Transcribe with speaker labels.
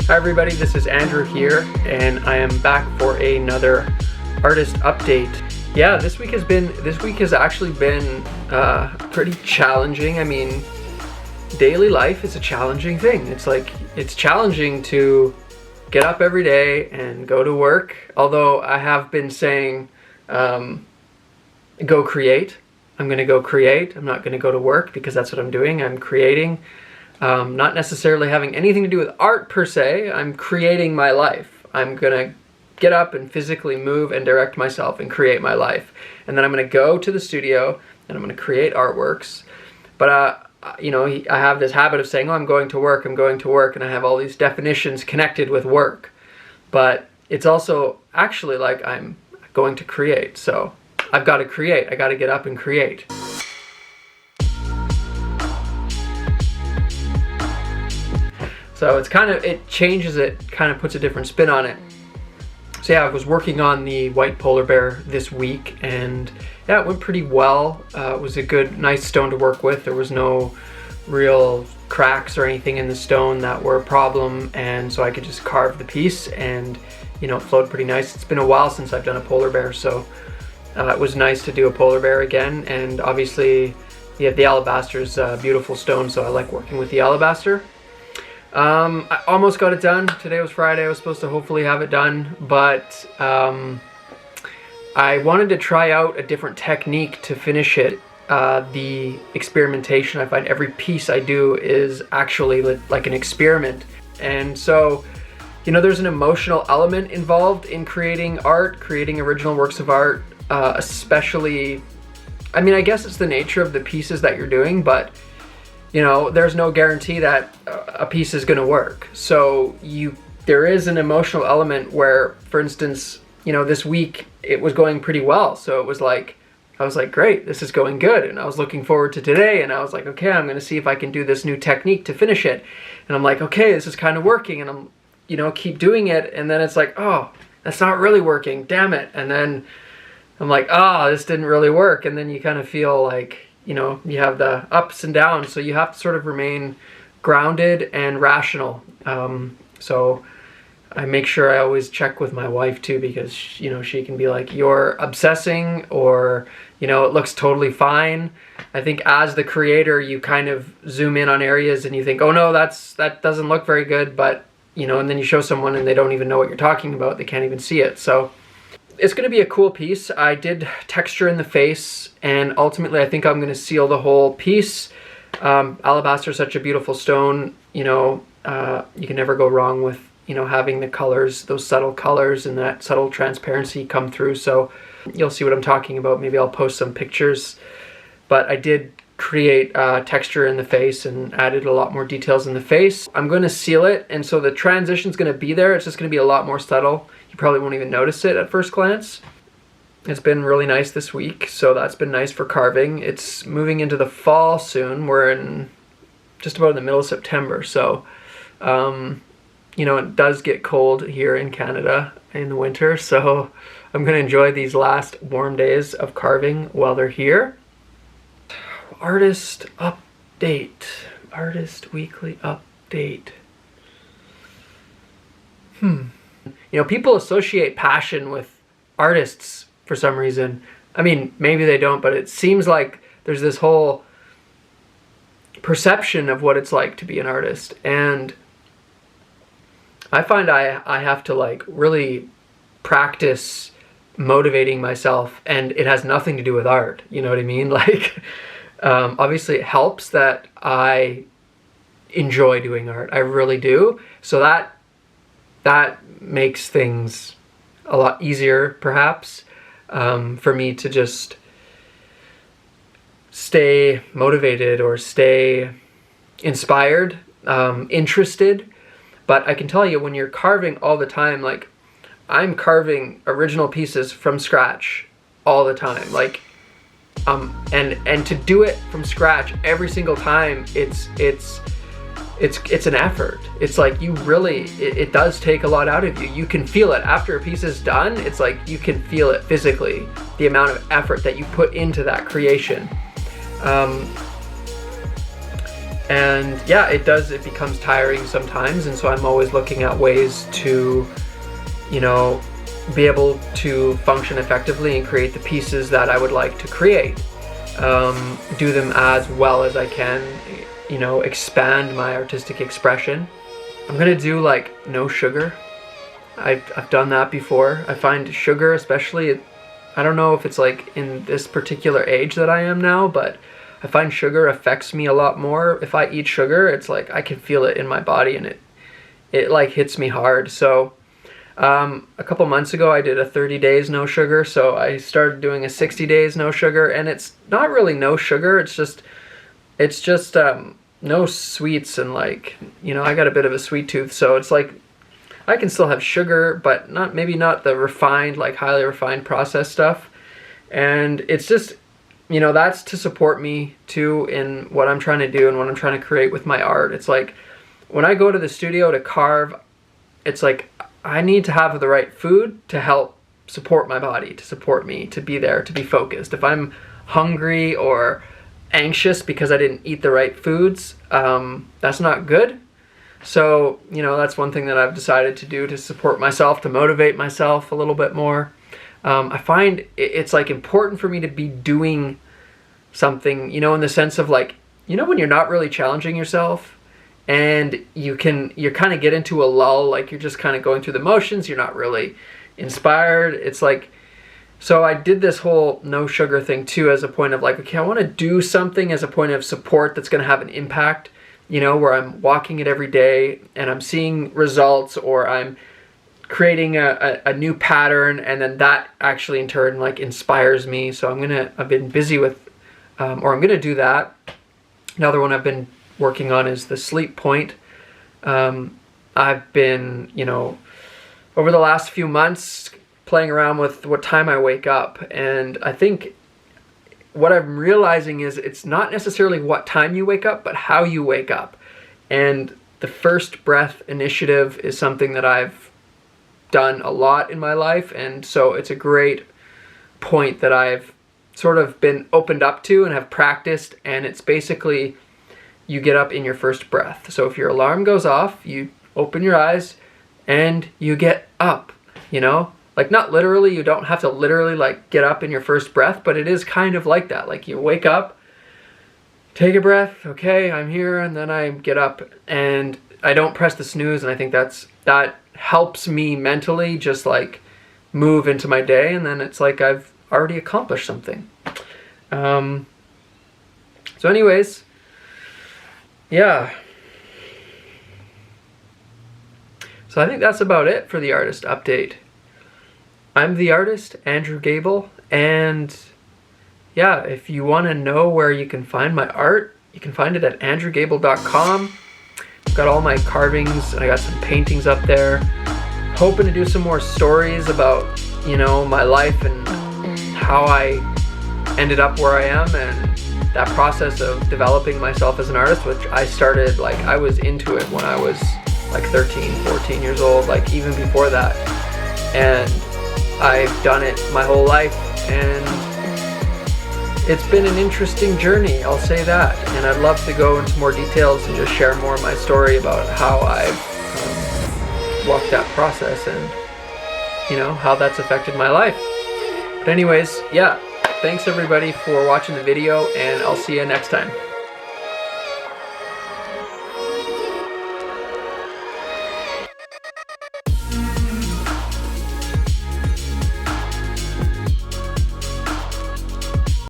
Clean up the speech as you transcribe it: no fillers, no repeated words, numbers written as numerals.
Speaker 1: Hi everybody, this is Andrew here, and I am back for another artist update. Yeah, this week has actually been pretty challenging. I mean, daily life is a challenging thing. It's challenging to get up every day and go to work. Although I have been saying, go create. I'm gonna go create. I'm not gonna go to work because that's what I'm doing. I'm creating. Not necessarily having anything to do with art per se. I'm creating my life. I'm gonna get up and physically move and direct myself and create my life. And then I'm gonna go to the studio and I'm gonna create artworks. But I have this habit of saying, oh, I'm going to work, and I have all these definitions connected with work. But it's also actually like I'm going to create. So I've got to create. I got to get up and create. So it kind of puts a different spin on it. So yeah, I was working on the white polar bear this week, and yeah, it went pretty well. It was a good, nice stone to work with. There was no real cracks or anything in the stone that were a problem, and so I could just carve the piece, and it flowed pretty nice. It's been a while since I've done a polar bear, so it was nice to do a polar bear again. And obviously, yeah, the alabaster is a beautiful stone, so I like working with the alabaster. I almost got it done. Today was Friday. I was supposed to hopefully have it done, but I wanted to try out a different technique to finish it. The experimentation, I find every piece I do is actually like an experiment. And so, there's an emotional element involved in creating art, creating original works of art, especially, I guess it's the nature of the pieces that you're doing, but there's no guarantee that a piece is going to work. So there is an emotional element where, for instance, this week it was going pretty well. So I was like, great, this is going good. And I was looking forward to today, and I was like, okay, I'm going to see if I can do this new technique to finish it. And I'm like, okay, this is kind of working. And I'm, keep doing it. And then it's like, oh, that's not really working. Damn it. And then I'm like, this didn't really work. And then you kind of feel like, you have the ups and downs, so you have to sort of remain grounded and rational. So I make sure I always check with my wife too, because she can be like, you're obsessing, or it looks totally fine. I think as the creator, you kind of zoom in on areas and you think, oh no, that doesn't look very good, but and then you show someone and they don't even know what you're talking about. They can't even see it. So it's going to be a cool piece. I did texture in the face, and ultimately I think I'm going to seal the whole piece. Alabaster is such a beautiful stone. You can never go wrong with having the colors, those subtle colors and that subtle transparency come through. So you'll see what I'm talking about. Maybe I'll post some pictures. But I did create texture in the face and added a lot more details in the face. I'm going to seal it, and so the transition's going to be there. It's just going to be a lot more subtle. You probably won't even notice it at first glance. It's been really nice this week, so that's been nice for carving. It's moving into the fall soon. We're in just about in the middle of September, so it does get cold here in Canada in the winter, so I'm going to enjoy these last warm days of carving while they're here. Artist weekly update. People associate passion with artists for some reason. Maybe they don't, but it seems like there's this whole perception of what it's like to be an artist. And I find I have to really practice motivating myself, and it has nothing to do with art. You know what I mean? Obviously it helps that I enjoy doing art. I really do. So that makes things a lot easier, perhaps, for me to just stay motivated or stay inspired, interested. But I can tell you, when you're carving all the time, I'm carving original pieces from scratch all the time. And to do it from scratch every single time, it's an effort. It's like it does take a lot out of you. You can feel it after a piece is done. It's like you can feel it physically, the amount of effort that you put into that creation. And yeah, it becomes tiring sometimes, and so I'm always looking at ways to, you know, be able to function effectively and create the pieces that I would like to create. Do them as well as I can, you know, expand my artistic expression. I'm gonna do like no sugar. I've done that before. I find sugar, especially, I don't know if it's like in this particular age that I am now, but I find sugar affects me a lot more. If I eat sugar, it's like I can feel it in my body, and it like hits me hard. So a couple months ago I did a 30 days no sugar, so I started doing a 60 days no sugar, and it's not really no sugar, it's just no sweets, and like, you know, I got a bit of a sweet tooth, so it's like I can still have sugar, but maybe not the refined, like highly refined processed stuff. And it's just, you know, that's to support me too in what I'm trying to do and what I'm trying to create with my art. It's like when I go to the studio to carve, it's like I need to have the right food to help support my body, to support me, to be there, to be focused. If I'm hungry or anxious because I didn't eat the right foods, that's not good. So, you know, that's one thing that I've decided to do to support myself, to motivate myself a little bit more. I find it's like important for me to be doing something, you know, in the sense of like, you know, when you're not really challenging yourself and you kind of get into a lull, like you're just kind of going through the motions, you're not really inspired. It's like, so I did this whole no sugar thing too as a point of like, okay, I want to do something as a point of support that's going to have an impact, you know, where I'm walking it every day and I'm seeing results, or I'm creating a new pattern, and then that actually in turn like inspires me. So I've been busy with, or I'm gonna do that. Another one I've been working on is the sleep point. I've been, you know, over the last few months playing around with what time I wake up, and I think what I'm realizing is it's not necessarily what time you wake up, but how you wake up. And the first breath initiative is something that I've done a lot in my life, and so it's a great point that I've sort of been opened up to and have practiced. And it's basically, you get up in your first breath. So if your alarm goes off, you open your eyes and you get up, you know, like not literally, you don't have to literally like get up in your first breath, but it is kind of like that. Like you wake up, take a breath, okay, I'm here, and then I get up and I don't press the snooze. And I think that helps me mentally just like move into my day, and then it's like I've already accomplished something. So anyways, yeah. So I think that's about it for the artist update. I'm the artist, Andrew Gable, and yeah, if you want to know where you can find my art, you can find it at andrewgable.com. I've got all my carvings, and I got some paintings up there. Hoping to do some more stories about, you know, my life and how I ended up where I am, and that process of developing myself as an artist, which I started, like, I was into it when I was like 13, 14 years old, like even before that. And I've done it my whole life, and it's been an interesting journey, I'll say that. And I'd love to go into more details and just share more of my story about how I've walked that process and, you know, how that's affected my life. But anyways, yeah, thanks everybody for watching the video, and I'll see you next time.